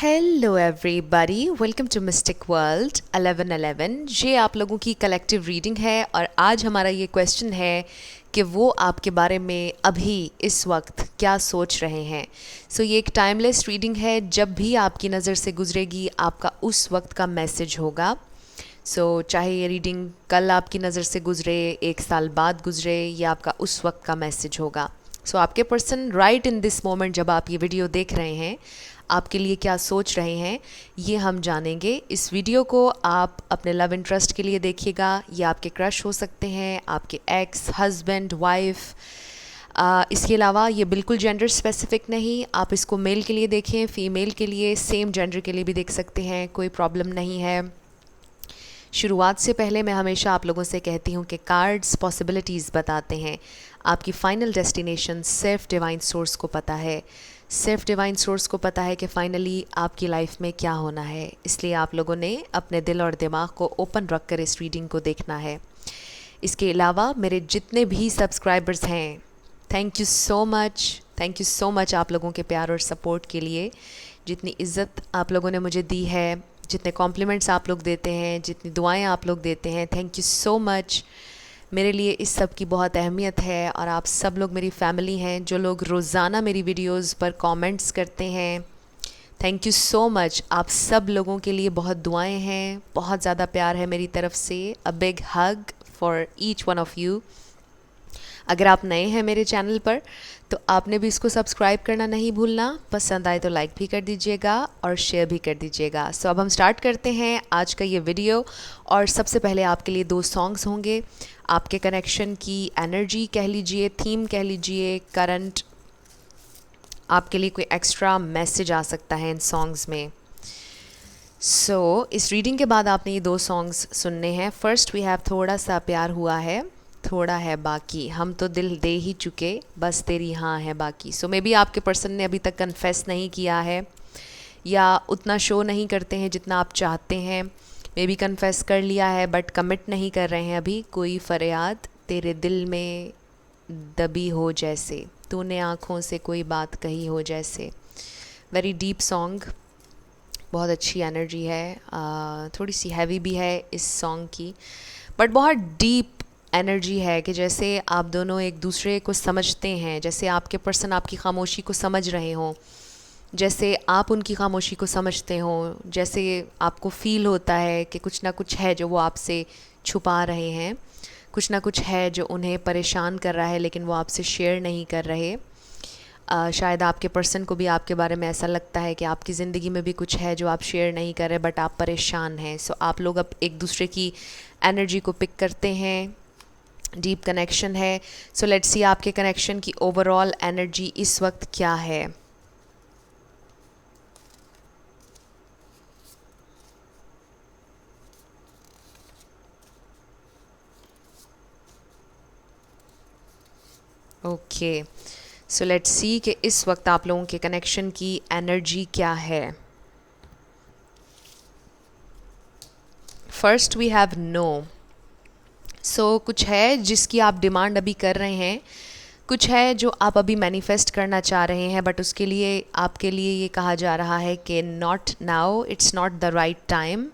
Hello everybody, welcome to Mystic World 1111। ये आप लोगों की कलेक्टिव रीडिंग है और आज हमारा ये क्वेश्चन है कि वो आपके बारे में अभी इस वक्त क्या सोच रहे हैं। ये एक टाइमलेस रीडिंग है, जब भी आपकी नज़र से गुजरेगी आपका उस वक्त का मैसेज होगा। चाहे ये रीडिंग कल आपकी नज़र से गुजरे, एक साल बाद गुजरे, या आपका उस वक्त का मैसेज होगा। आपके person right in this moment, जब आप ये वीडियो देख रहे हैं, आपके लिए क्या सोच रहे हैं ये हम जानेंगे। इस वीडियो को आप अपने लव इंटरेस्ट के लिए देखिएगा, या आपके क्रश हो सकते हैं, आपके एक्स, हस्बैंड, वाइफ। इसके अलावा ये बिल्कुल जेंडर स्पेसिफिक नहीं, आप इसको मेल के लिए देखें, फीमेल के लिए, सेम जेंडर के लिए भी देख सकते हैं, कोई प्रॉब्लम नहीं है। शुरुआत से पहले मैं हमेशा आप लोगों से कहती हूँ कि कार्ड्स पॉसिबिलिटीज़ बताते हैं, आपकी फ़ाइनल डेस्टिनेशन सिर्फ डिवाइन सोर्स को पता है। सिर्फ डिवाइन सोर्स को पता है कि फ़ाइनली आपकी लाइफ में क्या होना है। इसलिए आप लोगों ने अपने दिल और दिमाग को ओपन रख कर इस रीडिंग को देखना है। इसके अलावा मेरे जितने भी सब्सक्राइबर्स हैं, थैंक यू सो मच आप लोगों के प्यार और सपोर्ट के लिए। जितनी इज़्ज़त आप लोगों ने मुझे दी है, जितने कॉम्प्लीमेंट्स आप लोग देते हैं, जितनी दुआएं आप लोग देते हैं, थैंक यू सो मच। मेरे लिए इस सब की बहुत अहमियत है और आप सब लोग मेरी फैमिली हैं। जो लोग रोज़ाना मेरी वीडियोस पर कमेंट्स करते हैं, थैंक यू सो मच। आप सब लोगों के लिए बहुत दुआएं हैं, बहुत ज़्यादा प्यार है मेरी तरफ से। A big hug for each one of you. अगर आप नए हैं मेरे चैनल पर तो आपने भी इसको सब्सक्राइब करना नहीं भूलना। पसंद आए तो लाइक भी कर दीजिएगा और शेयर भी कर दीजिएगा। अब हम स्टार्ट करते हैं आज का ये वीडियो। और सबसे पहले आपके लिए 2 सॉन्ग्स होंगे। आपके कनेक्शन की एनर्जी कह लीजिए, थीम कह लीजिए, करंट, आपके लिए कोई एक्स्ट्रा मैसेज आ सकता है इन सॉन्ग्स में। इस रीडिंग के बाद आपने ये 2 सॉन्ग्स सुनने हैं। फर्स्ट वी हैव थोड़ा सा प्यार हुआ है, थोड़ा है बाकी, हम तो दिल दे ही चुके, बस तेरी हाँ है बाकी। मे बी आपके पर्सन ने अभी तक कन्फेस नहीं किया है, या उतना शो नहीं करते हैं जितना आप चाहते हैं। मे बी कन्फेस कर लिया है बट कमिट नहीं कर रहे हैं अभी। कोई फरियाद तेरे दिल में दबी हो जैसे, तूने आँखों से कोई बात कही हो जैसे। वेरी डीप सॉन्ग, बहुत अच्छी एनर्जी है। थोड़ी सी हैवी भी है इस सॉन्ग की, बट बहुत डीप एनर्जी है कि जैसे आप दोनों एक दूसरे को समझते हैं, जैसे आपके पर्सन आपकी खामोशी को समझ रहे हों, जैसे आप उनकी खामोशी को समझते हों, जैसे आपको फ़ील होता है कि कुछ ना कुछ है जो वो आपसे छुपा रहे हैं, कुछ ना कुछ है जो उन्हें परेशान कर रहा है लेकिन वो आपसे शेयर नहीं कर रहे। शायद आपके पर्सन को भी आपके बारे में ऐसा लगता है कि आपकी ज़िंदगी में भी कुछ है जो आप शेयर नहीं कर रहे बट आप परेशान हैं। आप लोग अब एक दूसरे की एनर्जी को पिक करते हैं, डीप कनेक्शन है। लेट्स सी आपके कनेक्शन की ओवरऑल एनर्जी इस वक्त क्या है। ओके, लेट्स सी कि इस वक्त आप लोगों के कनेक्शन की एनर्जी क्या है। First we have no. कुछ है जिसकी आप डिमांड अभी कर रहे हैं, कुछ है जो आप अभी मैनिफेस्ट करना चाह रहे हैं, बट उसके लिए आपके लिए ये कहा जा रहा है कि not now, it's not the right time.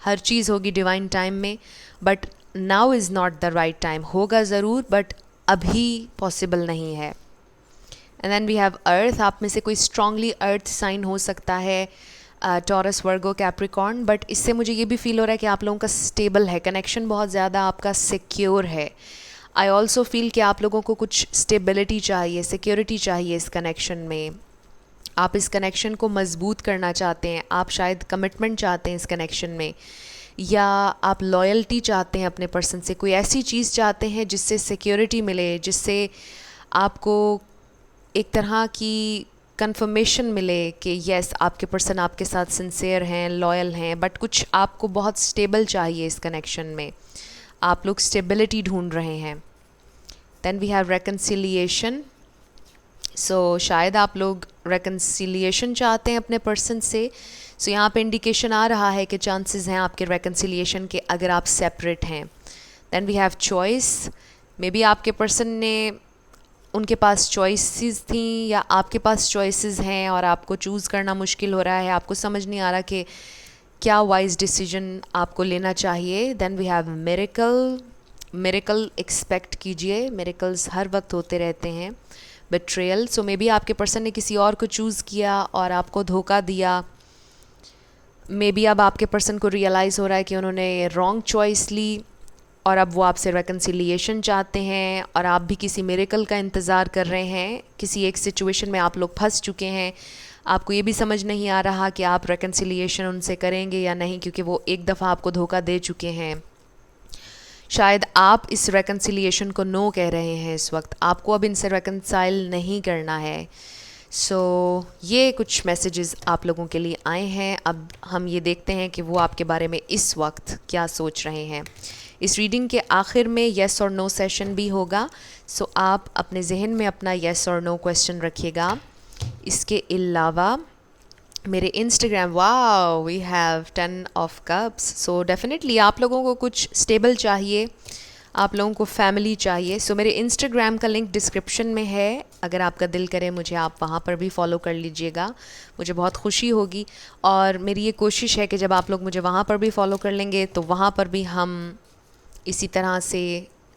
हर चीज़ होगी डिवाइन टाइम में, but now is not the right time. होगा ज़रूर बट अभी पॉसिबल नहीं है। And then we have earth. आप में से कोई स्ट्रांगली अर्थ साइन हो सकता है, टॉरस, वर्गो, कैप्रिकॉर्न, बट इससे मुझे ये भी फील हो रहा है कि आप लोगों का स्टेबल है, कनेक्शन बहुत ज़्यादा आपका सिक्योर है। आई ऑल्सो फील कि आप लोगों को कुछ स्टेबिलिटी चाहिए, सिक्योरिटी चाहिए इस कनेक्शन में। आप इस कनेक्शन को मजबूत करना चाहते हैं, आप शायद कमिटमेंट चाहते हैं इस कनेक्शन में, या आप लॉयल्टी चाहते हैं अपने पर्सन से। कोई ऐसी चीज़ चाहते हैं जिससे सिक्योरिटी मिले, जिससे आपको एक तरह की कंफर्मेशन मिले कि यस आपके पर्सन आपके साथ सिंसियर हैं, लॉयल हैं, बट कुछ आपको बहुत स्टेबल चाहिए इस कनेक्शन में। आप लोग स्टेबिलिटी ढूंढ रहे हैं। Then we have reconciliation. शायद आप लोग रेकन्सिलिएशन चाहते हैं अपने पर्सन से। यहाँ पे इंडिकेशन आ रहा है कि चांसेस हैं आपके रेकन्सिलिएशन के, अगर आप सेपरेट हैं। Then we have choice. Maybe आपके पर्सन ने उनके पास चॉइसेस थी या आपके पास चॉइसेस हैं और आपको चूज़ करना मुश्किल हो रहा है, आपको समझ नहीं आ रहा कि क्या वाइज डिसीजन आपको लेना चाहिए, then we have miracle. Miracle expect कीजिए, मिरेकल्स हर वक्त होते रहते हैं। बिट्रेयल, सो मे बी आपके पर्सन ने किसी और को चूज़ किया और आपको धोखा दिया। मे बी अब आपके पर्सन को रियलाइज़ हो रहा है कि उन्होंने रॉन्ग चॉइस ली और अब वो आपसे रेकन्सिलिएशन चाहते हैं और आप भी किसी मिरेकल का इंतज़ार कर रहे हैं। किसी एक सिचुएशन में आप लोग फंस चुके हैं, आपको ये भी समझ नहीं आ रहा कि आप रेकन्सिलिएशन उनसे करेंगे या नहीं, क्योंकि वो एक दफ़ा आपको धोखा दे चुके हैं। शायद आप इस रेकन्सिलिएशन को नो कह रहे हैं इस वक्त, आपको अब इनसे रेकन्साइल नहीं करना है। ये कुछ मैसेजेस आप लोगों के लिए आए हैं। अब हम ये देखते हैं कि वो आपके बारे में इस वक्त क्या सोच रहे हैं। इस रीडिंग के आखिर में येस और नो सेशन भी होगा, आप अपने जहन में अपना येस और नो क्वेश्चन रखिएगा। इसके अलावा मेरे Instagram, wow we have 10 of cups, definitely आप लोगों को कुछ स्टेबल चाहिए, आप लोगों को फैमिली चाहिए। मेरे इंस्टाग्राम का लिंक डिस्क्रिप्शन में है, अगर आपका दिल करे मुझे आप वहाँ पर भी फॉलो कर लीजिएगा, मुझे बहुत खुशी होगी। और मेरी ये कोशिश है कि जब आप लोग मुझे वहाँ पर भी फॉलो कर लेंगे तो वहाँ पर भी हम इसी तरह से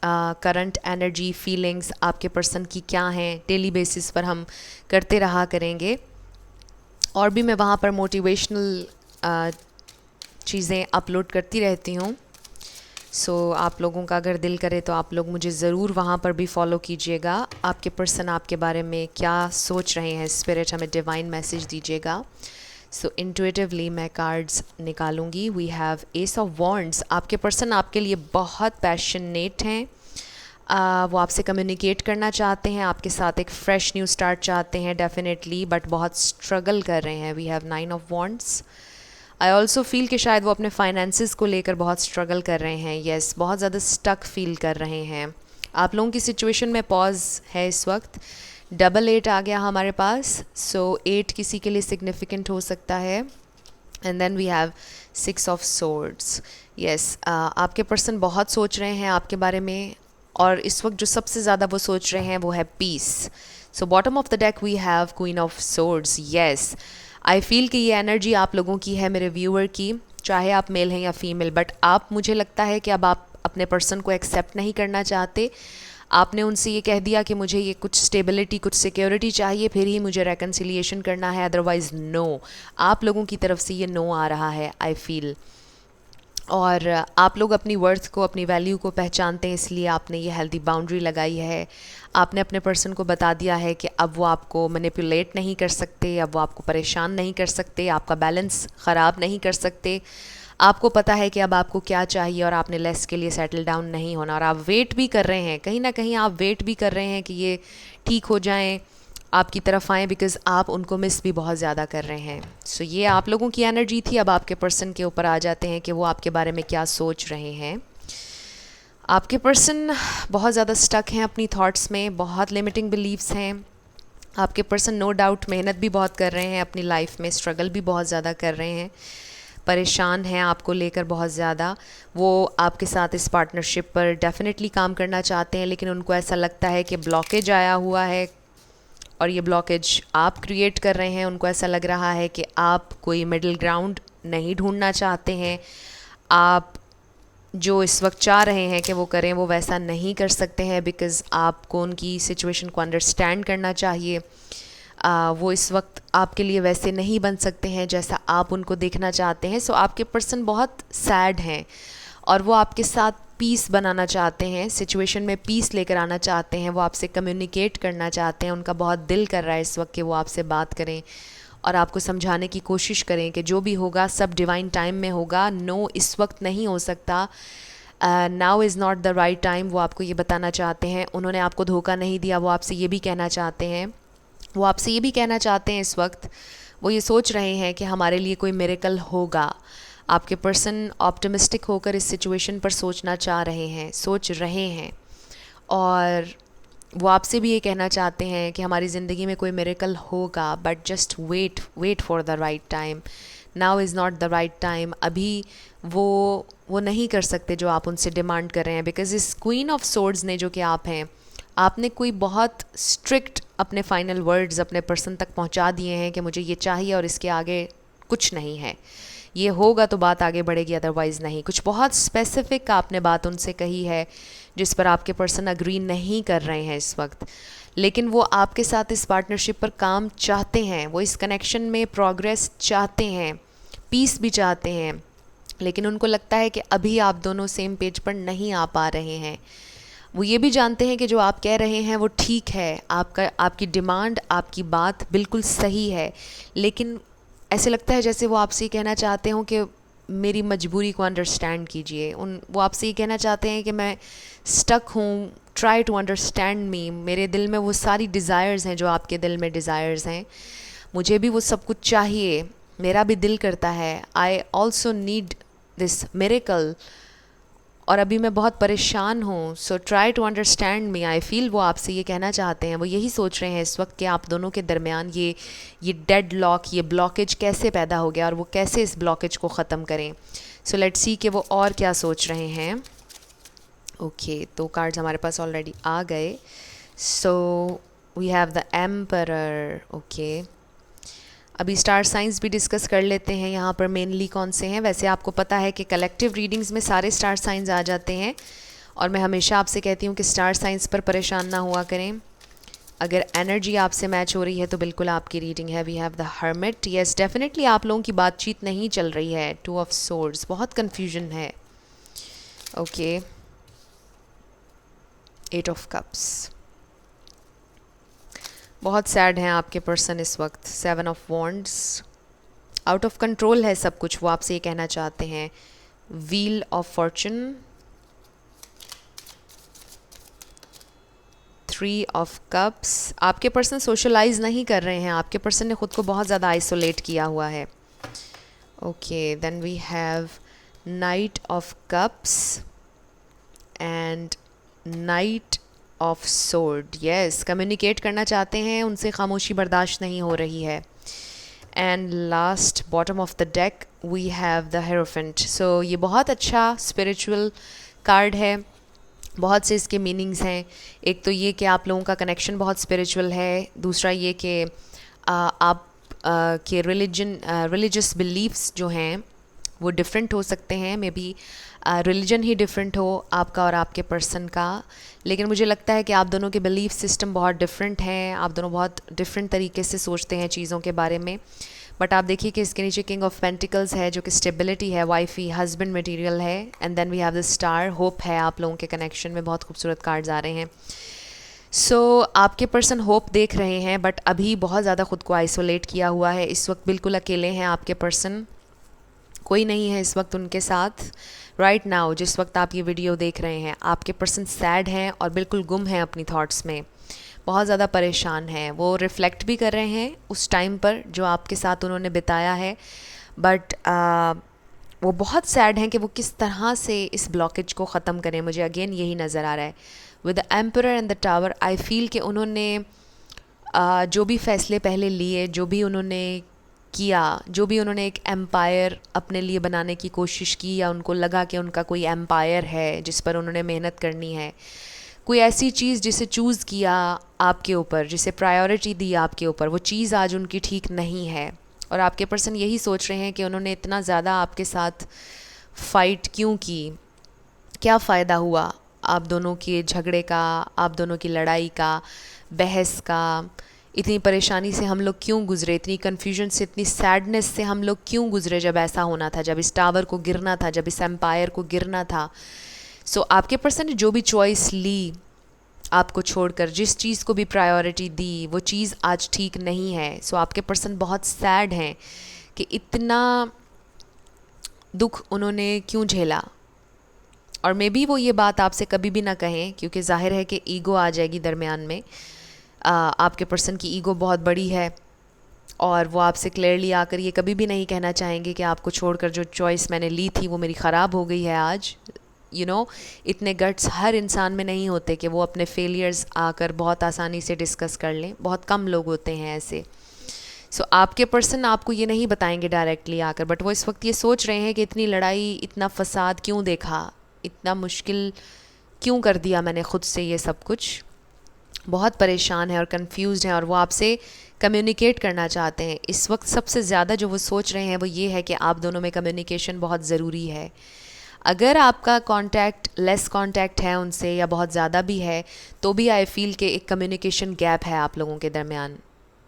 करंट एनर्जी फीलिंग्स आपके पर्सन की क्या हैं डेली बेसिस पर हम करते रहा करेंगे। और भी मैं वहाँ पर मोटिवेशनल चीज़ें अपलोड करती रहती हूँ। आप लोगों का अगर दिल करे तो आप लोग मुझे ज़रूर वहाँ पर भी फॉलो कीजिएगा। आपके पर्सन आपके बारे में क्या सोच रहे हैं, स्पिरिट हमें डिवाइन मैसेज दीजिएगा। इंट्यूटिवली मैं कार्ड्स निकालूंगी। We have ace of wands, आपके पर्सन आपके लिए बहुत पैशनेट हैं, वो आपसे कम्युनिकेट करना चाहते हैं, आपके साथ एक फ़्रेश न्यू स्टार्ट चाहते हैं डेफिनेटली, बट बहुत स्ट्रगल कर रहे हैं। We have 9 of wands. I also feel कि शायद वो अपने फाइनेंसिस को लेकर बहुत स्ट्रगल कर रहे हैं। येस, बहुत ज़्यादा स्टक फील कर रहे हैं। आप लोगों की सिचुएशन में पॉज है इस वक्त। डबल 8 आ गया हमारे पास, 8 किसी के लिए सिग्निफिकेंट हो सकता है। And then we have 6 of swords. Yes, आपके पर्सन बहुत सोच रहे हैं आपके बारे में, और इस वक्त जो सबसे ज़्यादा वो सोच रहे हैं वो है peace. Bottom of the deck we have queen of swords. Yes, I feel कि ये एनर्जी आप लोगों की है, मेरे व्यूअर की, चाहे आप मेल हैं या फीमेल, बट आप, मुझे लगता है कि अब आप अपने पर्सन को एक्सेप्ट नहीं करना चाहते। आपने उनसे ये कह दिया कि मुझे ये कुछ स्टेबिलिटी, कुछ सिक्योरिटी चाहिए, फिर ही मुझे रेकन्सिलिएशन करना है, अदरवाइज़ नो। आप लोगों की तरफ से ये नो आ रहा है, आई फील। और आप लोग अपनी वर्थ को, अपनी वैल्यू को पहचानते हैं, इसलिए आपने ये हेल्दी बाउंड्री लगाई है। आपने अपने पर्सन को बता दिया है कि अब वो आपको मैनिपुलेट नहीं कर सकते, अब वो आपको परेशान नहीं कर सकते, आपका बैलेंस ख़राब नहीं कर सकते। आपको पता है कि अब आपको क्या चाहिए और आपने लेस के लिए सेटल डाउन नहीं होना, और आप वेट भी कर रहे हैं, कहीं ना कहीं आप वेट भी कर रहे हैं कि ये ठीक हो जाएं, आपकी तरफ आएँ, बिकॉज़ आप उनको मिस भी बहुत ज़्यादा कर रहे हैं। ये आप लोगों की एनर्जी थी। अब आपके पर्सन के ऊपर आ जाते हैं कि वो आपके बारे में क्या सोच रहे हैं। आपके पर्सन बहुत ज़्यादा स्टक हैं अपनी थॉट्स में, बहुत लिमिटिंग बिलीव्स हैं। आपके पर्सन नो डाउट मेहनत भी बहुत कर रहे हैं अपनी लाइफ में, स्ट्रगल भी बहुत ज़्यादा कर रहे हैं, परेशान हैं आपको लेकर बहुत ज़्यादा। वो आपके साथ इस पार्टनरशिप पर डेफिनेटली काम करना चाहते हैं, लेकिन उनको ऐसा लगता है कि ब्लॉकेज आया हुआ है, और ये ब्लॉकेज आप क्रिएट कर रहे हैं। उनको ऐसा लग रहा है कि आप कोई मिडिल ग्राउंड नहीं ढूंढना चाहते हैं, आप जो इस वक्त चाह रहे हैं कि वो करें वो वैसा नहीं कर सकते हैं, बिकॉज़ आपको उनकी सिचुएशन को अंडरस्टैंड करना चाहिए। वो इस वक्त आपके लिए वैसे नहीं बन सकते हैं जैसा आप उनको देखना चाहते हैं। आपके पर्सन बहुत सैड हैं और वो आपके साथ पीस बनाना चाहते हैं, सिचुएशन में पीस लेकर आना चाहते हैं, वो आपसे कम्युनिकेट करना चाहते हैं। उनका बहुत दिल कर रहा है इस वक्त कि वो आपसे बात करें और आपको समझाने की कोशिश करें कि जो भी होगा सब डिवाइन टाइम में होगा। नो, इस वक्त नहीं हो सकता, now is not the right time, वो आपको ये बताना चाहते हैं। उन्होंने आपको धोखा नहीं दिया, वो आपसे ये भी कहना चाहते हैं, वो आपसे ये भी कहना चाहते हैं इस वक्त, वो ये सोच रहे हैं कि हमारे लिए कोई मिरेकल होगा। आपके पर्सन ऑप्टिमिस्टिक होकर इस सिचुएशन पर सोच रहे हैं, और वो आपसे भी ये कहना चाहते हैं कि हमारी ज़िंदगी में कोई मिरेकल होगा, but just wait for the right time. Now is not the right time. अभी वो नहीं कर सकते जो आप उनसे डिमांड कर रहे हैं, बिकॉज़ इस क्वीन ऑफ सोर्ड्स ने, जो कि आप हैं, आपने कोई बहुत स्ट्रिक्ट अपने फाइनल वर्ड्स अपने पर्सन तक पहुंचा दिए हैं कि मुझे ये चाहिए और इसके आगे कुछ नहीं है, ये होगा तो बात आगे बढ़ेगी, अदरवाइज़ नहीं। कुछ बहुत स्पेसिफिक आपने बात उनसे कही है जिस पर आपके पर्सन अग्री नहीं कर रहे हैं इस वक्त, लेकिन वो आपके साथ इस पार्टनरशिप पर काम चाहते हैं, वो इस कनेक्शन में प्रोग्रेस चाहते हैं, पीस भी चाहते हैं, लेकिन उनको लगता है कि अभी आप दोनों सेम पेज पर नहीं आ पा रहे हैं। वो ये भी जानते हैं कि जो आप कह रहे हैं वो ठीक है, आपकी डिमांड, आपकी बात बिल्कुल सही है, लेकिन ऐसे लगता है जैसे वो आपसे ये कहना चाहते हों कि मेरी मजबूरी को अंडरस्टैंड कीजिए। वो आपसे ये कहना चाहते हैं कि मैं स्टक हूँ, ट्राई टू अंडरस्टैंड मी, मेरे दिल में वो सारी डिज़ायर्स हैं जो आपके दिल में डिज़ायर्स हैं, मुझे भी वो सब कुछ चाहिए, मेरा भी दिल करता है, I also need this miracle, और अभी मैं बहुत परेशान हूँ, so try to understand me. I feel वो आपसे ये कहना चाहते हैं, वो यही सोच रहे हैं इस वक्त कि आप दोनों के दरमियान ये डेड लॉक, ये ब्लॉकेज कैसे पैदा हो गया और वो कैसे इस ब्लॉकेज को ख़त्म करें। सो लेट्स सी कि वो और क्या सोच रहे हैं। ओके, तो कार्ड्स हमारे पास ऑलरेडी आ गए। So we have the emperor. Okay, अभी स्टार साइंस भी डिस्कस कर लेते हैं यहाँ पर मेनली कौन से हैं। वैसे आपको पता है कि कलेक्टिव रीडिंग्स में सारे स्टार साइंस आ जाते हैं, और मैं हमेशा आपसे कहती हूँ कि स्टार साइंस पर परेशान ना हुआ करें। अगर एनर्जी आपसे मैच हो रही है तो बिल्कुल आपकी रीडिंग है। We have the hermit. Yes, definitely आप लोगों की बातचीत नहीं चल रही है। 2 ऑफ सोर्ड्स, बहुत कन्फ्यूजन है। ओके, 8 ऑफ कप्स, बहुत सैड हैं आपके पर्सन इस वक्त। 7 of wands, out of control है सब कुछ, वो आपसे ये कहना चाहते हैं। Wheel of fortune, 3 of cups, आपके पर्सन सोशलाइज नहीं कर रहे हैं, आपके पर्सन ने खुद को बहुत ज़्यादा आइसोलेट किया हुआ है। Okay, then we have knight of cups and knight of sword. Yes, communicate करना चाहते हैं, उनसे खामोशी बर्दाश्त नहीं हो रही है। And last, bottom of the deck, we have the hierophant. So ये बहुत अच्छा स्पिरिचुअल कार्ड है, बहुत से इसके मीनिंग्स हैं। एक तो ये कि आप लोगों का कनेक्शन बहुत स्पिरिचुअल है, दूसरा ये कि आप के रिलीजियस बिलीव्स जो हैं वो डिफरेंट हो सकते हैं, may be religion he different हो आपका और आपके पर्सन का, लेकिन मुझे लगता है कि आप दोनों के बिलीफ सिस्टम बहुत डिफरेंट हैं, आप दोनों बहुत डिफरेंट तरीके से सोचते हैं चीज़ों के बारे में। बट आप देखिए कि इसके नीचे किंग ऑफ पेंटिकल्स है जो कि स्टेबिलिटी है, वाइफी, हस्बैंड मटेरियल है, and then we have the star, hope है आप लोगों के कनेक्शन में। बहुत खूबसूरत कार्ड्स आ रहे हैं। सो आपके पर्सन होप देख रहे हैं, बट अभी बहुत ज़्यादा ख़ुद को आइसोलेट किया हुआ है, इस वक्त बिल्कुल अकेले हैं आपके पर्सन, कोई नहीं है इस वक्त उनके साथ। राइट नाउ जिस वक्त आप ये वीडियो देख रहे हैं, आपके पर्सन सैड हैं और बिल्कुल गुम हैं अपनी थॉट्स में, बहुत ज़्यादा परेशान हैं। वो रिफ़्लेक्ट भी कर रहे हैं उस टाइम पर जो आपके साथ उन्होंने बिताया है, बट वो बहुत सैड हैं कि वो किस तरह से इस ब्लॉकेज को ख़त्म करें। मुझे अगेन यही नज़र आ रहा है with the emperor and the tower. I feel कि उन्होंने जो भी फ़ैसले पहले लिए, जो भी उन्होंने किया, जो भी उन्होंने एक एम्पायर अपने लिए बनाने की कोशिश की, या उनको लगा कि उनका कोई एम्पायर है जिस पर उन्होंने मेहनत करनी है, कोई ऐसी चीज़ जिसे चूज़ किया आपके ऊपर, जिसे प्रायोरिटी दी आपके ऊपर, वो चीज़ आज उनकी ठीक नहीं है। और आपके पर्सन यही सोच रहे हैं कि उन्होंने इतना ज़्यादा आपके साथ फ़ाइट क्यों की, क्या फ़ायदा हुआ आप दोनों के झगड़े का, आप दोनों की लड़ाई का, बहस का, इतनी परेशानी से हम लोग क्यों गुज़रे, इतनी कन्फ्यूजन से, इतनी सैडनेस से हम लोग क्यों गुज़रे जब ऐसा होना था, जब इस टावर को गिरना था, जब इस एम्पायर को गिरना था। सो आपके पर्सन ने जो भी चॉइस ली आपको छोड़कर, जिस चीज़ को भी प्रायोरिटी दी, वो चीज़ आज ठीक नहीं है। सो आपके पर्सन बहुत सैड हैं कि इतना दुख उन्होंने क्यों झेला, और मे बी वो ये बात आपसे कभी भी ना कहें, क्योंकि जाहिर है कि ईगो आ जाएगी दरमियान में। आपके पर्सन की ईगो बहुत बड़ी है, और वो आपसे क्लियरली आकर ये कभी भी नहीं कहना चाहेंगे कि आपको छोड़कर जो चॉइस मैंने ली थी वो मेरी ख़राब हो गई है आज। इतने गट्स हर इंसान में नहीं होते कि वो अपने फेलियर्स आकर बहुत आसानी से डिस्कस कर लें, बहुत कम लोग होते हैं ऐसे। सो आपके पर्सन आपको ये नहीं बताएंगे डायरेक्टली आकर, बट वो इस वक्त ये सोच रहे हैं कि इतनी लड़ाई, इतना फसाद क्यों देखा, इतना मुश्किल क्यों कर दिया मैंने ख़ुद से ये सब कुछ। बहुत परेशान है और कंफ्यूज्ड हैं और वो आपसे कम्युनिकेट करना चाहते हैं। इस वक्त सबसे ज़्यादा जो वो सोच रहे हैं वो ये है कि आप दोनों में कम्युनिकेशन बहुत ज़रूरी है। अगर आपका कांटेक्ट लेस कांटेक्ट है उनसे या बहुत ज़्यादा भी है तो भी आई फील कि एक कम्युनिकेशन गैप है आप लोगों के दरमियान।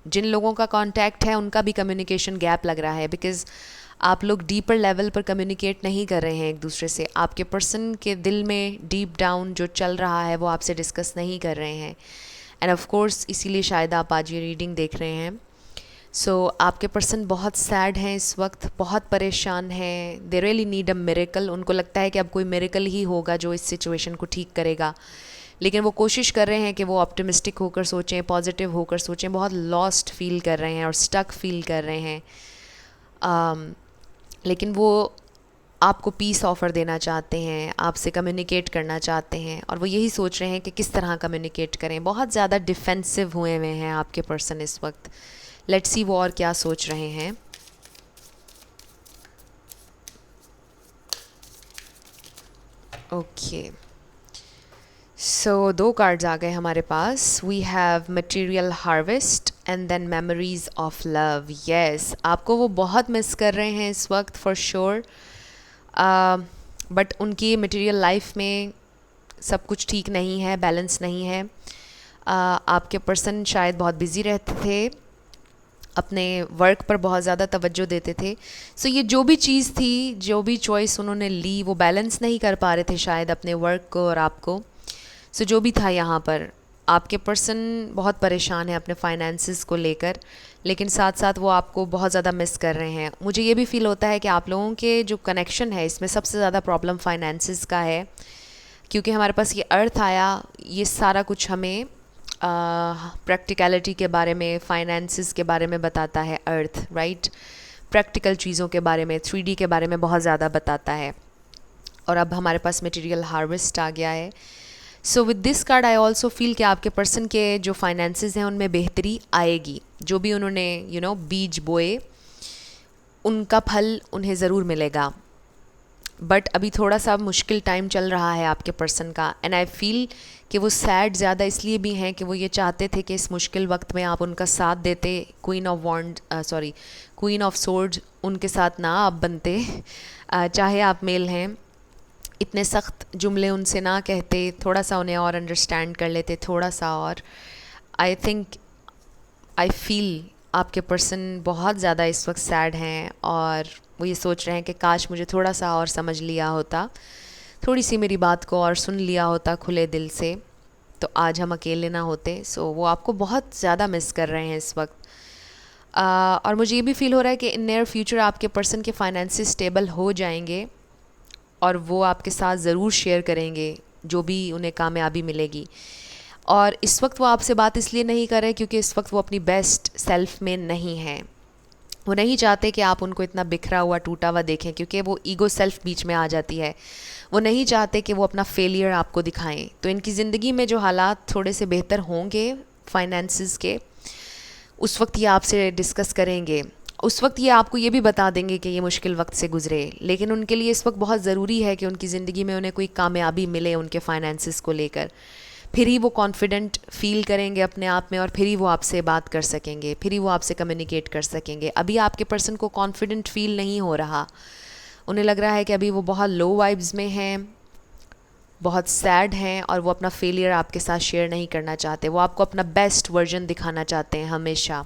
जिन लोगों का कांटेक्ट है उनका भी कम्युनिकेशन गैप लग रहा है, बिकॉज़ आप लोग डीपर लेवल पर कम्युनिकेट नहीं कर रहे हैं एक दूसरे से। आपके पर्सन के दिल में डीप डाउन जो चल रहा है वो आपसे डिस्कस नहीं कर रहे हैं। एंड ऑफ कोर्स इसीलिए शायद आप आज ये रीडिंग देख रहे हैं। सो आपके पर्सन बहुत सैड हैं इस वक्त, बहुत परेशान हैं। They really need a miracle. उनको लगता है कि अब कोई मिरेकल ही होगा जो इस सिचुएशन को ठीक करेगा, लेकिन वो कोशिश कर रहे हैं कि वो ऑप्टिमिस्टिक होकर सोचें, पॉजिटिव होकर सोचें। बहुत लॉस्ट फील कर रहे हैं और स्टक फील कर रहे हैं। लेकिन वो आपको पीस ऑफ़र देना चाहते हैं, आपसे कम्युनिकेट करना चाहते हैं, और वो यही सोच रहे हैं कि किस तरह कम्युनिकेट करें। बहुत ज़्यादा डिफेंसिव हुए हुए हैं आपके पर्सन इस वक्त। लेट्स सी वो और क्या सोच रहे हैं। ओके, सो 2 कार्ड्स आ गए हमारे पास। We have material harvest and then memories of love. Yes, आपको वो बहुत मिस कर रहे हैं इस वक्त फॉर श्योर। बट उनकी मटेरियल लाइफ में सब कुछ ठीक नहीं है, बैलेंस नहीं है। आपके पर्सन शायद बहुत बिज़ी रहते थे, अपने वर्क पर बहुत ज़्यादा तवज्जो देते थे। सो ये जो भी चीज़ थी, जो भी चॉइस उन्होंने ली, वो बैलेंस नहीं कर पा रहे थे शायद अपने वर्क को और आपको। सो जो भी था यहाँ पर, आपके पर्सन बहुत परेशान है अपने फाइनेंसिस को लेकर, लेकिन साथ साथ वो आपको बहुत ज़्यादा मिस कर रहे हैं। मुझे ये भी फ़ील होता है कि आप लोगों के जो कनेक्शन है इसमें सबसे ज़्यादा प्रॉब्लम फाइनेंसिस का है, क्योंकि हमारे पास ये अर्थ आया, ये सारा कुछ हमें प्रैक्टिकलिटी के बारे में, फाइनेंसिस के बारे में बताता है अर्थ, राइट। प्रैक्टिकल चीज़ों के बारे में, 3D के बारे में बहुत ज़्यादा बताता है। और अब हमारे पास मटेरियल हार्वेस्ट आ गया है। So with this card I also feel कि आपके पर्सन के जो फाइनेंसिस हैं उनमें बेहतरी आएगी। जो भी उन्होंने बीज बोए उनका फल उन्हें ज़रूर मिलेगा। बट अभी थोड़ा सा मुश्किल टाइम चल रहा है आपके पर्सन का, एंड आई फील कि वो सैड ज़्यादा इसलिए भी हैं कि वो ये चाहते थे कि इस मुश्किल वक्त में आप उनका साथ देते। क्वीन ऑफ सोर्ड्स उनके साथ ना आप बनते। चाहे आप मेल हैं, इतने सख्त जुमले उनसे ना कहते, थोड़ा सा उन्हें और अंडरस्टैंड कर लेते, थोड़ा सा और। आई फील आपके पर्सन बहुत ज़्यादा इस वक्त सैड हैं और वो ये सोच रहे हैं कि काश मुझे थोड़ा सा और समझ लिया होता, थोड़ी सी मेरी बात को और सुन लिया होता खुले दिल से, तो आज हम अकेले ना होते। सो वो आपको बहुत ज़्यादा मिस कर रहे हैं इस वक्त। और मुझे ये भी फ़ील हो रहा है कि इन नियर फ्यूचर आपके पर्सन के फाइनेंसिस स्टेबल हो जाएंगे और वो आपके साथ ज़रूर शेयर करेंगे जो भी उन्हें कामयाबी मिलेगी। और इस वक्त वो आपसे बात इसलिए नहीं कर रहे क्योंकि इस वक्त वो अपनी बेस्ट सेल्फ में नहीं हैं। वो नहीं चाहते कि आप उनको इतना बिखरा हुआ, टूटा हुआ देखें, क्योंकि वो ईगो सेल्फ बीच में आ जाती है। वो नहीं चाहते कि वो अपना फेलियर आपको दिखाएं। तो इनकी ज़िंदगी में जो हालात थोड़े से बेहतर होंगे फाइनेंसिस के, उस वक्त ये आपसे डिस्कस करेंगे। उस वक्त ये आपको ये भी बता देंगे कि ये मुश्किल वक्त से गुजरे, लेकिन उनके लिए इस वक्त बहुत ज़रूरी है कि उनकी ज़िंदगी में उन्हें कोई कामयाबी मिले उनके फाइनेंसिस को लेकर। फिर ही वो कॉन्फिडेंट फ़ील करेंगे अपने आप में और फिर ही वो आपसे बात कर सकेंगे, फिर ही वो आपसे कम्युनिकेट कर सकेंगे। अभी आपके पर्सन को कॉन्फिडेंट फ़ील नहीं हो रहा। उन्हें लग रहा है कि अभी वो बहुत लो वाइब्स में हैं, बहुत सैड हैं और वो अपना फेलियर आपके साथ शेयर नहीं करना चाहते। वो आपको अपना बेस्ट वर्जन दिखाना चाहते हैं हमेशा,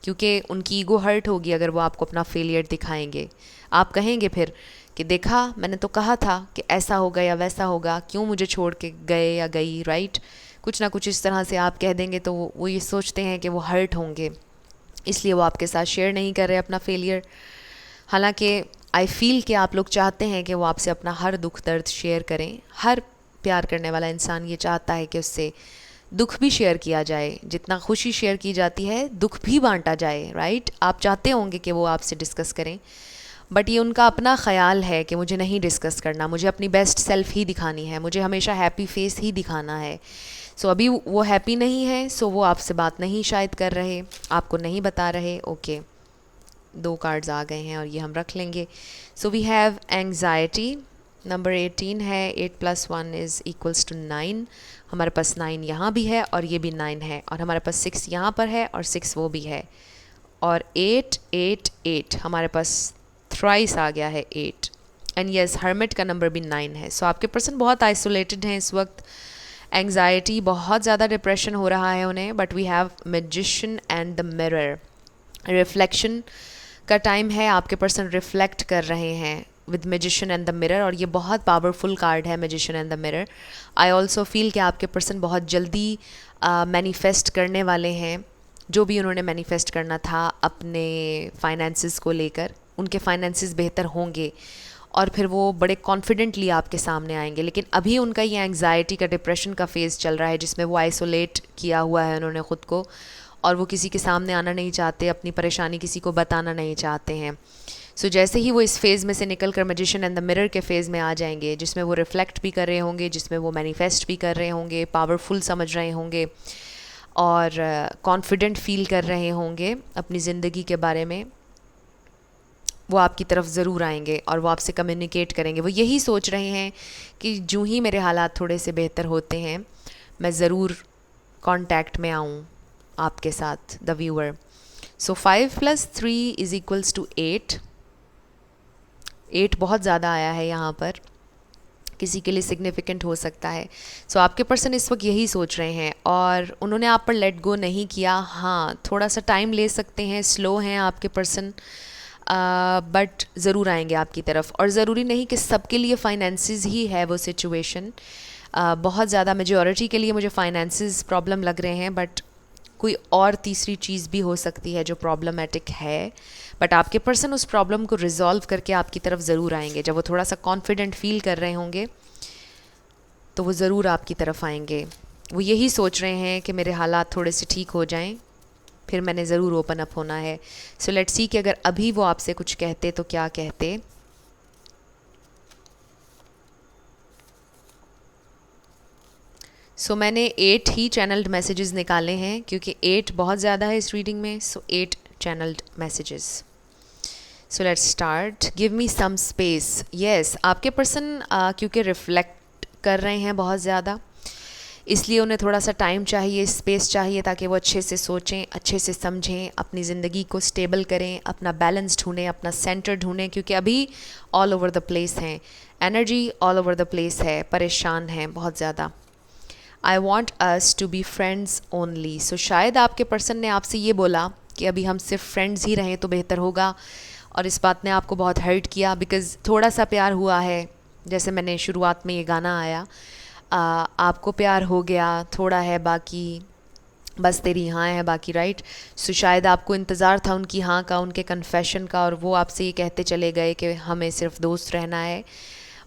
क्योंकि उनकी ईगो हर्ट होगी अगर वो आपको अपना फेलियर दिखाएंगे। आप कहेंगे फिर कि देखा, मैंने तो कहा था कि ऐसा होगा या वैसा होगा, क्यों मुझे छोड़ के गए या गई, राइट। कुछ ना कुछ इस तरह से आप कह देंगे तो वो ये सोचते हैं कि वो हर्ट होंगे, इसलिए वो आपके साथ शेयर नहीं कर रहे अपना फेलियर। हालांकि आई फील कि आप लोग चाहते हैं कि वो आपसे अपना हर दुख दर्द शेयर करें। हर प्यार करने वाला इंसान ये चाहता है कि उससे दुख भी शेयर किया जाए। जितना खुशी शेयर की जाती है, दुख भी बांटा जाए, राइट। आप चाहते होंगे कि वो आपसे डिस्कस करें, बट ये उनका अपना ख़याल है कि मुझे नहीं डिस्कस करना, मुझे अपनी बेस्ट सेल्फ ही दिखानी है, मुझे हमेशा हैप्पी फेस ही दिखाना है। सो अभी वो हैप्पी नहीं है, सो वो आपसे बात नहीं शायद कर रहे, आपको नहीं बता रहे। ओके, 2 कार्ड्स आ गए हैं और ये हम रख लेंगे। So we have anxiety number 18 है 8 + 1 इज़ इक्वल्स टू 9। हमारे पास 9 यहाँ भी है और ये भी 9 है, और हमारे पास 6 यहाँ पर है और 6 वो भी है, और 8 8 8 हमारे पास थ्राइस आ गया है 8। एंड यस, हर्मिट का नंबर भी 9 है। सो आपके पर्सन बहुत आइसोलेटेड हैं इस वक्त, एंग्जाइटी, बहुत ज़्यादा डिप्रेशन हो रहा है उन्हें, but we have magician and the mirror. Reflection का टाइम है, आपके पर्सन रिफ्लेक्ट कर रहे हैं with magician and the mirror, और ये बहुत पावरफुल कार्ड है magician and the mirror. I also feel कि आपके पर्सन बहुत जल्दी मैनिफेस्ट करने वाले हैं जो भी उन्होंने मैनिफेस्ट करना था अपने फाइनेंसिस को लेकर। उनके फाइनेंसिस बेहतर होंगे और फिर वो बड़े कॉन्फिडेंटली आपके सामने आएंगे, लेकिन अभी उनका ये एंग्जाइटी का, डिप्रेशन का फेज़ चल रहा है जिसमें वो आइसोलेट किया हुआ है उन्होंने ख़ुद को, और वो किसी के सामने आना नहीं चाहते, अपनी परेशानी किसी को बताना नहीं चाहते हैं। सो जैसे ही वो इस फेज़ में से निकल कर मैजिशियन एंड द मिरर के फेज़ में आ जाएंगे, जिसमें वो रिफ्लेक्ट भी कर रहे होंगे, जिसमें वो मैनिफेस्ट भी कर रहे होंगे, पावरफुल समझ रहे होंगे और कॉन्फिडेंट फील कर रहे होंगे अपनी ज़िंदगी के बारे में, वो आपकी तरफ ज़रूर आएंगे और वो आपसे कम्युनिकेट करेंगे। वो यही सोच रहे हैं कि जो ही मेरे हालात थोड़े से बेहतर होते हैं मैं ज़रूर कांटेक्ट में आऊँ आपके साथ, the viewer. So 5 + 3 is equals to 8। 8 बहुत ज़्यादा आया है यहाँ पर, किसी के लिए सिग्निफिकेंट हो सकता है। सो आपके पर्सन इस वक्त यही सोच रहे हैं और उन्होंने आप पर लेट गो नहीं किया। हाँ, थोड़ा सा टाइम ले सकते हैं, स्लो हैं आपके पर्सन, बट ज़रूर आएंगे आपकी तरफ। और ज़रूरी नहीं कि सबके लिए फाइनेंसिस ही है वो सिचुएशन, बहुत ज़्यादा मेजॉरिटी के लिए मुझे फाइनेंसिस प्रॉब्लम लग रहे हैं, बट कोई और तीसरी चीज़ भी हो सकती है जो प्रॉब्लमेटिक है। बट आपके पर्सन उस प्रॉब्लम को रिजॉल्व करके आपकी तरफ ज़रूर आएंगे। जब वो थोड़ा सा कॉन्फिडेंट फील कर रहे होंगे तो वो ज़रूर आपकी तरफ आएंगे। वो यही सोच रहे हैं कि मेरे हालात थोड़े से ठीक हो जाएं, फिर मैंने ज़रूर ओपन अप होना है। सो लेट्स सी कि अगर अभी वो आपसे कुछ कहते तो क्या कहते। सो मैंने 8 ही चैनल्ड मैसेजेस निकाले हैं क्योंकि 8 बहुत ज़्यादा है इस रीडिंग में। So 8 channelled messages. So let's start. Give me some space. Yes, आपके पर्सन क्योंकि रिफ्लेक्ट कर रहे हैं बहुत ज़्यादा, इसलिए उन्हें थोड़ा सा टाइम चाहिए, स्पेस चाहिए, ताकि वो अच्छे से सोचें, अच्छे से समझें, अपनी ज़िंदगी को स्टेबल करें, अपना बैलेंस ढूंढें, अपना सेंटर ढूंढें, क्योंकि अभी ऑल ओवर द प्लेस हैं, energy all over the place है, परेशान हैं बहुत ज़्यादा। I want us to be friends only. So शायद आपके पर्सन ने आपसे ये बोला कि अभी हम सिर्फ फ्रेंड्स ही रहें तो बेहतर होगा, और इस बात ने आपको बहुत हर्ट किया बिकॉज़ थोड़ा सा प्यार हुआ है, जैसे मैंने शुरुआत में ये गाना आया, आपको प्यार हो गया, थोड़ा है बाकी, बस तेरी हाँ है बाकी, राइट। सो शायद आपको इंतज़ार था उनकी हाँ का, उनके कन्फेशन का, और वो आपसे ये कहते चले गए कि हमें सिर्फ दोस्त रहना है।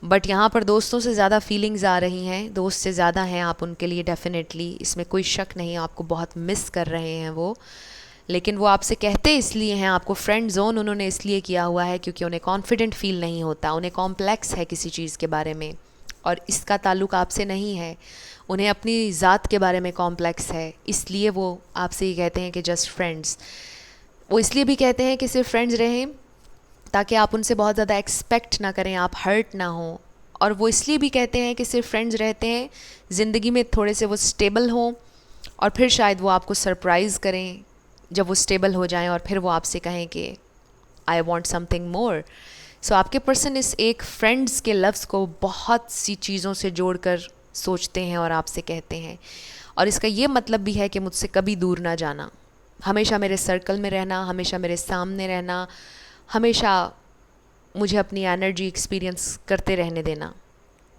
बट यहाँ पर दोस्तों से ज़्यादा फीलिंग्स आ रही हैं, दोस्त से ज़्यादा हैं आप उनके लिए डेफिनेटली, इसमें कोई शक नहीं। आपको बहुत मिस कर रहे हैं वो, लेकिन वो आपसे कहते इसलिए हैं, आपको फ्रेंड जोन उन्होंने इसलिए किया हुआ है क्योंकि उन्हें कॉन्फिडेंट फील नहीं होता, उन्हें कॉम्प्लेक्स है किसी चीज़ के बारे में, और इसका ताल्लुक आपसे नहीं है। उन्हें अपनी ज़ात के बारे में कॉम्प्लेक्स है, इसलिए वो आपसे ये कहते हैं कि जस्ट फ्रेंड्स। वो इसलिए भी कहते हैं कि सिर्फ फ्रेंड्स रहें ताकि आप उनसे बहुत ज़्यादा एक्सपेक्ट ना करें, आप हर्ट ना हो। और वो इसलिए भी कहते हैं कि सिर्फ फ्रेंड्स रहते हैं, ज़िंदगी में थोड़े से वो स्टेबल हों, और फिर शायद वो आपको सरप्राइज़ करें जब वो स्टेबल हो जाएं, और फिर वो आपसे कहें कि आई वॉन्ट समथिंग मोर। सो आपके पर्सन इस एक फ्रेंड्स के लफ्ज़ को बहुत सी चीज़ों से जोड़कर सोचते हैं और आपसे कहते हैं, और इसका ये मतलब भी है कि मुझसे कभी दूर ना जाना, हमेशा मेरे सर्कल में रहना, हमेशा मेरे सामने रहना, हमेशा मुझे अपनी एनर्जी एक्सपीरियंस करते रहने देना।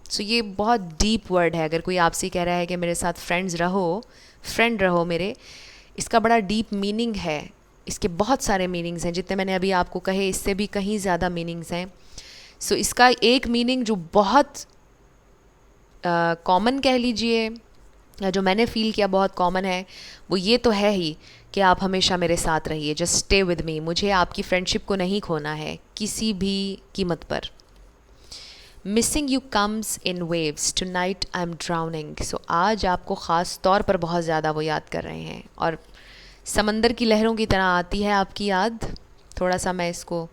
सो ये बहुत डीप वर्ड है। अगर कोई आपसे कह रहा है कि मेरे साथ फ्रेंड्स रहो, फ्रेंड रहो मेरे, इसका बड़ा डीप मीनिंग है। इसके बहुत सारे मीनिंग्स हैं, जितने मैंने अभी आपको कहे इससे भी कहीं ज़्यादा मीनिंग्स हैं। सो इसका एक मीनिंग जो बहुत कॉमन कह लीजिए, या जो मैंने फ़ील किया बहुत कॉमन है, वो ये तो है ही कि आप हमेशा मेरे साथ रहिए, जस्ट स्टे विद मी। मुझे आपकी फ्रेंडशिप को नहीं खोना है किसी भी कीमत पर। Missing you comes in waves, tonight I am drowning. So आज आपको ख़ास तौर पर बहुत ज़्यादा वो याद कर रहे हैं, और समंदर की लहरों की तरह आती है आपकी याद। थोड़ा सा मैं इसको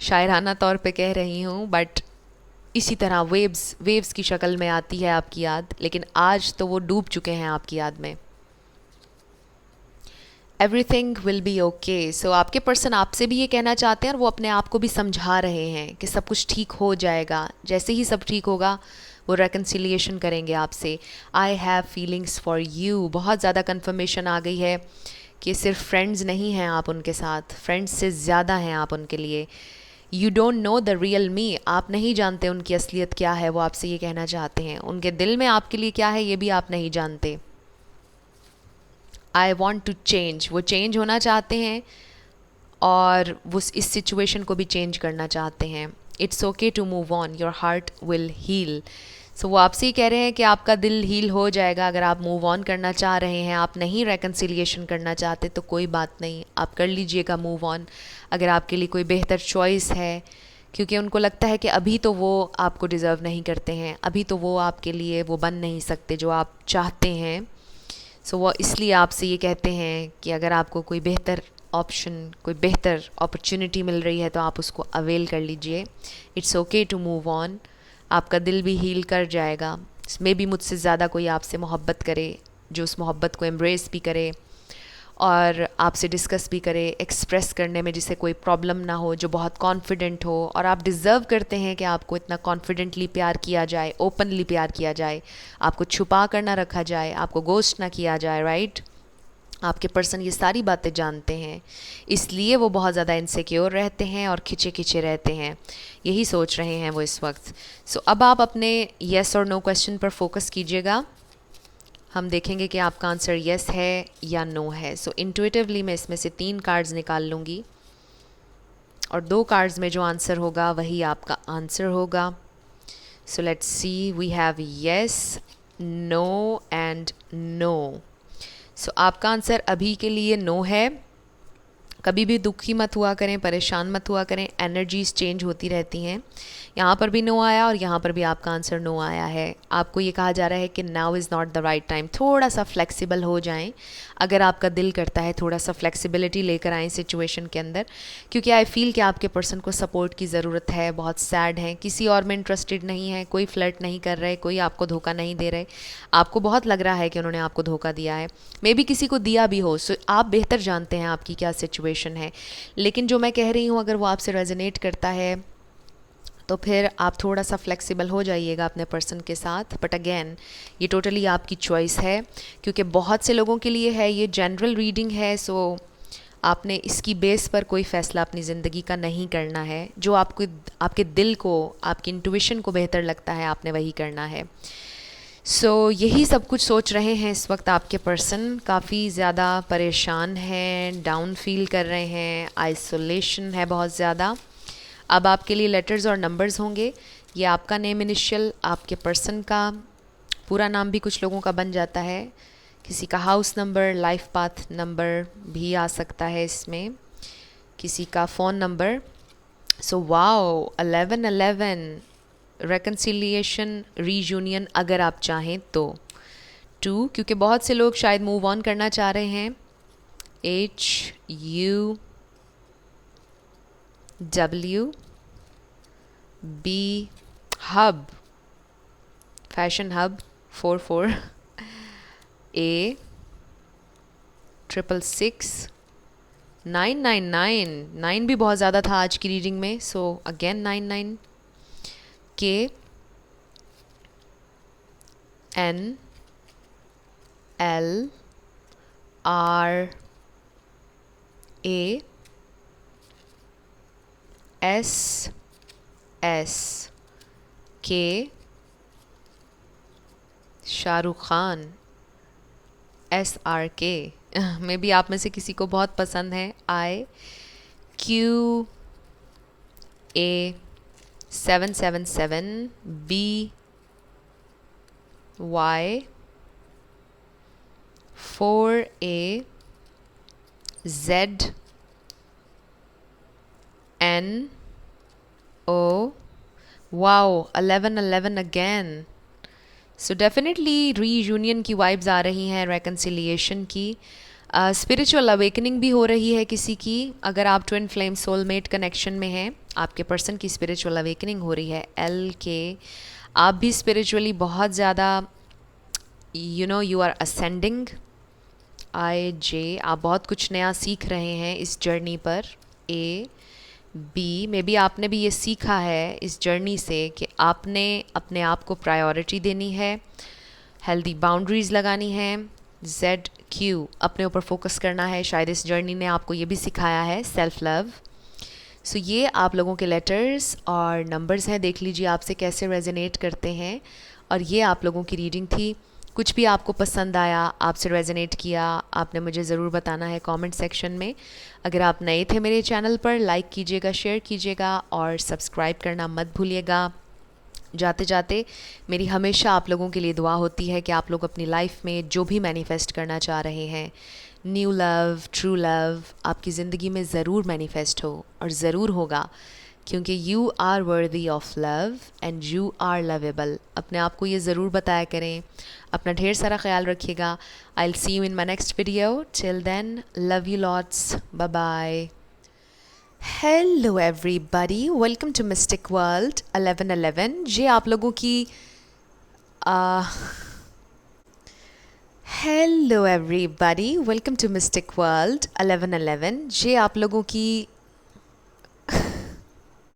शायराना तौर पे कह रही हूँ, बट इसी तरह वेव्स वेव्स की शक्ल में आती है आपकी याद, लेकिन आज तो वो डूब चुके हैं आपकी याद में। Everything will be okay. So आपके पर्सन आपसे भी ये कहना चाहते हैं और वो अपने आप को भी समझा रहे हैं कि सब कुछ ठीक हो जाएगा। जैसे ही सब ठीक होगा वो रेकन्सिलिएशन करेंगे आपसे। I have feelings for you, बहुत ज़्यादा कन्फर्मेशन आ गई है कि सिर्फ फ्रेंड्स नहीं हैं आप उनके साथ, फ्रेंड्स से ज़्यादा हैं आप उनके लिए। You don't know the real me, आप नहीं जानते उनकी असलियत क्या है, वो आपसे ये कहना चाहते हैं। उनके दिल में आपके लिए क्या है ये भी आप नहीं जानते। आई वॉन्ट टू चेंज, वो चेंज होना चाहते हैं और वो इस सिचुएशन को भी चेंज करना चाहते हैं। It's okay to move on, your heart will heal. So वो आपसे ही कह रहे हैं कि आपका दिल हील हो जाएगा अगर आप मूव ऑन करना चाह रहे हैं। आप नहीं रेकन्सिलिएशन करना चाहते तो कोई बात नहीं, आप कर लीजिएगा मूव ऑन अगर आपके लिए कोई बेहतर चॉइस है, क्योंकि उनको लगता है कि अभी तो वो आपको डिज़र्व नहीं करते हैं, अभी तो वो आपके लिए वो बन नहीं सकते जो आप चाहते हैं। सो वो इसलिए आपसे ये कहते हैं कि अगर आपको कोई बेहतर ऑप्शन, कोई बेहतर अपॉर्चुनिटी मिल रही है तो आप उसको अवेल कर लीजिए। It's okay to move on, आपका दिल भी हील कर जाएगा। मे बी मुझसे ज़्यादा कोई आपसे मोहब्बत करे, जो उस मोहब्बत को एम्ब्रेस भी करे और आपसे डिस्कस भी करे, एक्सप्रेस करने में जिसे कोई प्रॉब्लम ना हो, जो बहुत कॉन्फिडेंट हो। और आप डिज़र्व करते हैं कि आपको इतना कॉन्फिडेंटली प्यार किया जाए, ओपनली प्यार किया जाए, आपको छुपा कर ना रखा जाए, आपको गोस्ट ना किया जाए, राइट। आपके पर्सन ये सारी बातें जानते हैं, इसलिए वो बहुत ज़्यादा इनसिक्योर रहते हैं और खिंचे खिंचे रहते हैं, यही सोच रहे हैं वो इस वक्त। सो अब आप अपने येस और नो क्वेश्चन पर फोकस कीजिएगा। हम देखेंगे कि आपका आंसर येस है या नो है। सो इंट्यूटिवली मैं इसमें से 3 कार्ड्स निकाल लूँगी और 2 कार्ड्स में जो आंसर होगा वही आपका आंसर होगा। So let's see, we have yes, no and no. So आपका आंसर अभी के लिए नो है। कभी भी दुखी मत हुआ करें, परेशान मत हुआ करें, एनर्जीज चेंज होती रहती हैं। यहाँ पर भी नो आया और यहाँ पर भी आपका आंसर नो आया है। आपको ये कहा जा रहा है कि now is not the right time, थोड़ा सा फ्लेक्सिबल हो जाएं। अगर आपका दिल करता है थोड़ा सा फ्लेक्सिबिलिटी लेकर आएँ सिचुएशन के अंदर, क्योंकि आई फील कि आपके पर्सन को सपोर्ट की ज़रूरत है, बहुत सैड हैं, किसी और में इंटरेस्टेड नहीं है, कोई फ्लर्ट नहीं कर रहे, कोई आपको धोखा नहीं दे रहे। आपको बहुत लग रहा है कि उन्होंने आपको धोखा दिया है, मे बी किसी को दिया भी हो। सो आप बेहतर जानते हैं आपकी क्या सिचुएशन है। लेकिन जो मैं कह रही हूँ, अगर वो आपसे रेजोनेट करता है तो फिर आप थोड़ा सा फ्लेक्सिबल हो जाइएगा अपने पर्सन के साथ। बट अगेन ये टोटली आपकी चॉइस है, क्योंकि बहुत से लोगों के लिए है ये जनरल रीडिंग है। सो आपने इसकी बेस पर कोई फ़ैसला अपनी ज़िंदगी का नहीं करना है। जो आपको, आपके दिल को, आपकी इंट्यूशन को बेहतर लगता है, आपने वही करना है। सो यही सब कुछ सोच रहे हैं इस वक्त आपके पर्सन। काफ़ी ज़्यादा परेशान हैं, डाउन फील कर रहे हैं, आइसोलेशन है बहुत ज़्यादा। अब आपके लिए लेटर्स और नंबर्स होंगे। ये आपका नेम इनिशियल, आपके पर्सन का पूरा नाम भी कुछ लोगों का बन जाता है, किसी का house number, life path number भी आ सकता है इसमें, किसी का phone number. So wow, 1111, reconciliation, reunion अगर आप चाहें तो। 2, क्योंकि बहुत से लोग शायद मूव ऑन करना चाह रहे हैं। HUW, B, hub, fashion hub 44, A, 666, 999, 9 भी बहुत ज़्यादा था आज की रीडिंग में। So again 99, K, N, L, R, A, S, S, K, Shahrukh Khan, SRK। May be आप में से किसी को बहुत पसंद है। I, Q, A, 777, B, Y, 4A, Z, N, O, wow, 1111 again. So definitely reunion की वाइब्स आ रही हैं, रेकन्सिलिएशन की। स्पिरिचुअल अवेकनिंग भी हो रही है किसी की। अगर आप ट्विन फ्लेम सोलमेट कनेक्शन में हैं, आपके पर्सन की स्पिरिचुअल अवेकनिंग हो रही है। एल के आप भी स्पिरिचुअली बहुत ज़्यादा यू आर असेंडिंग। आई जे आप बहुत कुछ नया सीख रहे हैं इस जर्नी पर। ए बी मे बी आपने भी ये सीखा है इस जर्नी से कि आपने अपने आप को प्रायोरिटी देनी है, हेल्दी बाउंड्रीज़ लगानी है। जेड क्यू अपने ऊपर फोकस करना है। शायद इस जर्नी ने आपको ये भी सिखाया है सेल्फ लव। सो ये आप लोगों के लेटर्स और नंबर्स हैं, देख लीजिए आपसे कैसे रेजोनेट करते हैं। और ये आप लोगों की रीडिंग थी। कुछ भी आपको पसंद आया, आपसे रेजोनेट किया, आपने मुझे ज़रूर बताना है कमेंट सेक्शन में। अगर आप नए थे मेरे चैनल पर, लाइक कीजिएगा, शेयर कीजिएगा और सब्सक्राइब करना मत भूलिएगा। जाते जाते मेरी हमेशा आप लोगों के लिए दुआ होती है कि आप लोग अपनी लाइफ में जो भी मैनिफेस्ट करना चाह रहे हैं, न्यू लव, ट्रू लव, आपकी ज़िंदगी में ज़रूर मैनिफेस्ट हो और ज़रूर होगा, क्योंकि you are worthy of love and you are lovable. अपने आप को ये ज़रूर बताया करें। अपना ढेर सारा ख्याल रखिएगा। I will see you in my next video. Till then, love you lots, bye bye. Hello everybody, welcome to Mystic World 1111। ये आप लोगों की hello everybody, welcome to Mystic World 1111। ये आप लोगों की